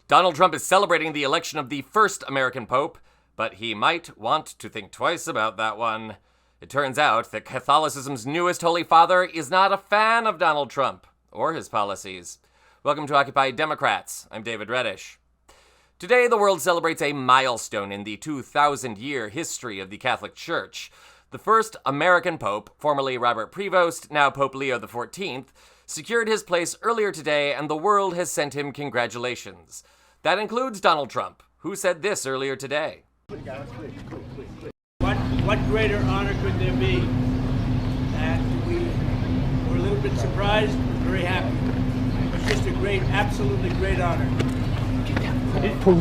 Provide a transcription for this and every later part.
Donald Trump is celebrating the election of the first American Pope, but he might want to think twice about that one. It turns out that Catholicism's newest Holy Father is not a fan of Donald Trump or his policies. Welcome to Occupy Democrats. I'm David Reddish. Today, the world celebrates a milestone in the 2,000-year history of the Catholic Church. The first American Pope, formerly Robert Prevost, now Pope Leo XIV, secured his place earlier today, and the world has sent him congratulations. That includes Donald Trump, who said this earlier today. What greater honor could there be? And we were a little bit surprised, very happy. It's just a great, absolutely great honor.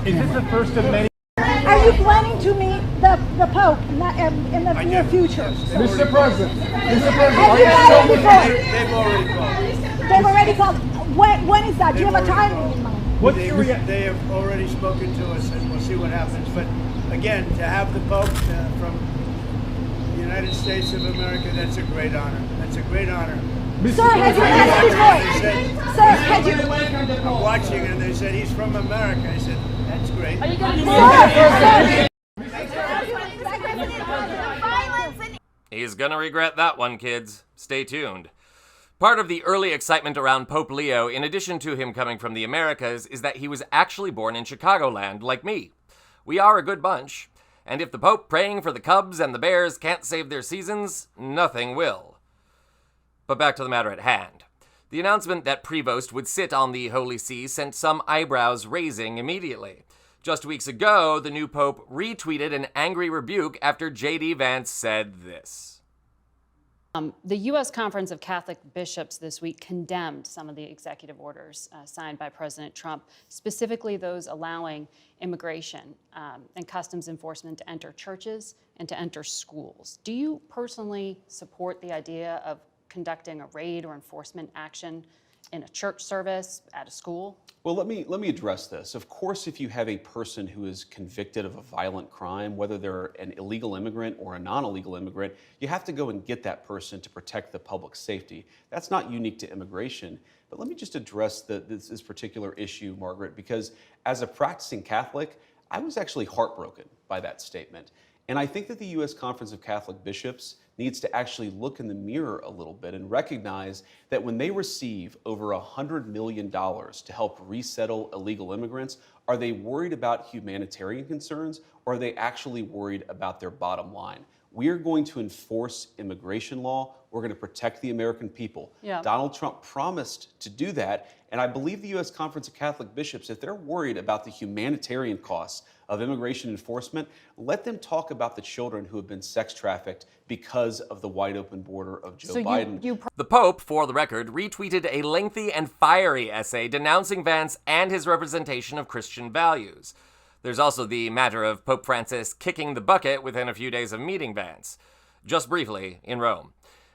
Is this the first of many? Are you planning to meet the Pope in the near future? Mr. President, Have you already They've already called. They've already called. When is that? Do you have a timing in mind? They have already spoken to us, and we'll see what happens. But again, to have the Pope from the United States of America, that's a great honor. That's a great honor. Sir, has you met before? Sir, had you? I'm watching, and they said he's from America. I said, that's great. Are you going to He's gonna regret that one, kids. Stay tuned. Part of the early excitement around Pope Leo, in addition to him coming from the Americas, is that he was actually born in Chicagoland, like me. We are a good bunch, and if the Pope praying for the Cubs and the Bears can't save their seasons, nothing will. But back to the matter at hand. The announcement that Prevost would sit on the Holy See sent some eyebrows raising immediately. Just weeks ago, the new Pope retweeted an angry rebuke after J.D. Vance said this. The U.S. Conference of Catholic Bishops this week condemned some of the executive orders signed by President Trump, specifically those allowing immigration and customs enforcement to enter churches and to enter schools. Do you personally support the idea of conducting a raid or enforcement action in a church service, at a school? Well, let me address this. Of course, if you have a person who is convicted of a violent crime, whether they're an illegal immigrant or a non-illegal immigrant, you have to go and get that person to protect the public safety. That's not unique to immigration. But let me just address this particular issue, Margaret, because as a practicing Catholic, I was actually heartbroken by that statement. And I think that the U.S. Conference of Catholic Bishops needs to actually look in the mirror a little bit and recognize that when they receive over $100 million to help resettle illegal immigrants, are they worried about humanitarian concerns, or are they actually worried about their bottom line? We are going to enforce immigration law. We're going to protect the American people. Yeah. Donald Trump promised to do that, and I believe the U.S. Conference of Catholic Bishops, if they're worried about the humanitarian costs of immigration enforcement, let them talk about the children who have been sex trafficked because of the wide open border of Joe Biden. The Pope, for the record, retweeted a lengthy and fiery essay denouncing Vance and his representation of Christian values. There's also the matter of Pope Francis kicking the bucket within a few days of meeting Vance. Just briefly, in Rome.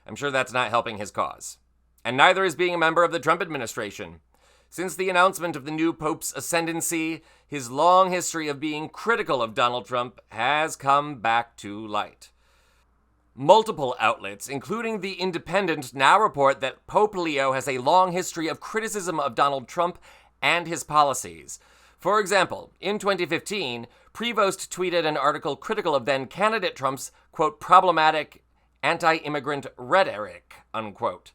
I'm sure that's not helping his cause. And neither is being a member of the Trump administration. Since the announcement of the new Pope's ascendancy, his long history of being critical of Donald Trump has come back to light. Multiple outlets, including The Independent, now report that Pope Leo has a long history of criticism of Donald Trump and his policies. For example, in 2015, Prevost tweeted an article critical of then-candidate Trump's, quote, problematic anti-immigrant rhetoric, unquote.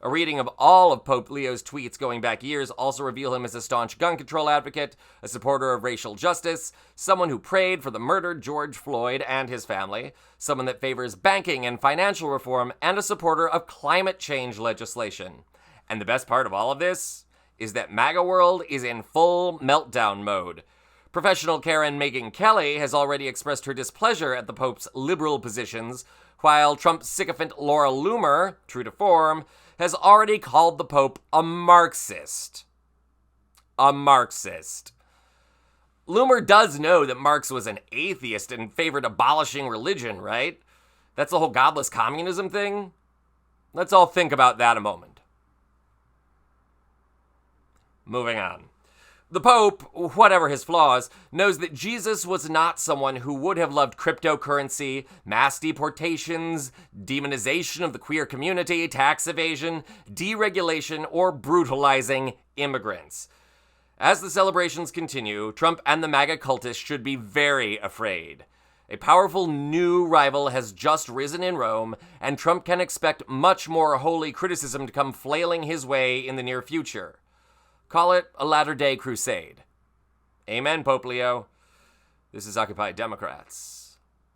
A reading of all of Pope Leo's tweets going back years also reveal him as a staunch gun control advocate, a supporter of racial justice, someone who prayed for the murdered George Floyd and his family, someone that favors banking and financial reform, and a supporter of climate change legislation. And the best part of all of this is that MAGA world is in full meltdown mode. Professional Karen Megyn Kelly has already expressed her displeasure at the Pope's liberal positions, while Trump sycophant Laura Loomer, true to form, has already called the Pope a Marxist. A Marxist. Loomer does know that Marx was an atheist and favored abolishing religion, right? That's the whole godless communism thing. Let's all think about that a moment. Moving on. The Pope, whatever his flaws, knows that Jesus was not someone who would have loved cryptocurrency, mass deportations, demonization of the queer community, tax evasion, deregulation, or brutalizing immigrants. As the celebrations continue, Trump and the MAGA cultists should be very afraid. A powerful new rival has just risen in Rome, and Trump can expect much more holy criticism to come flailing his way in the near future. Call it a latter-day crusade. Amen, Pope Leo. This is Occupy Democrats.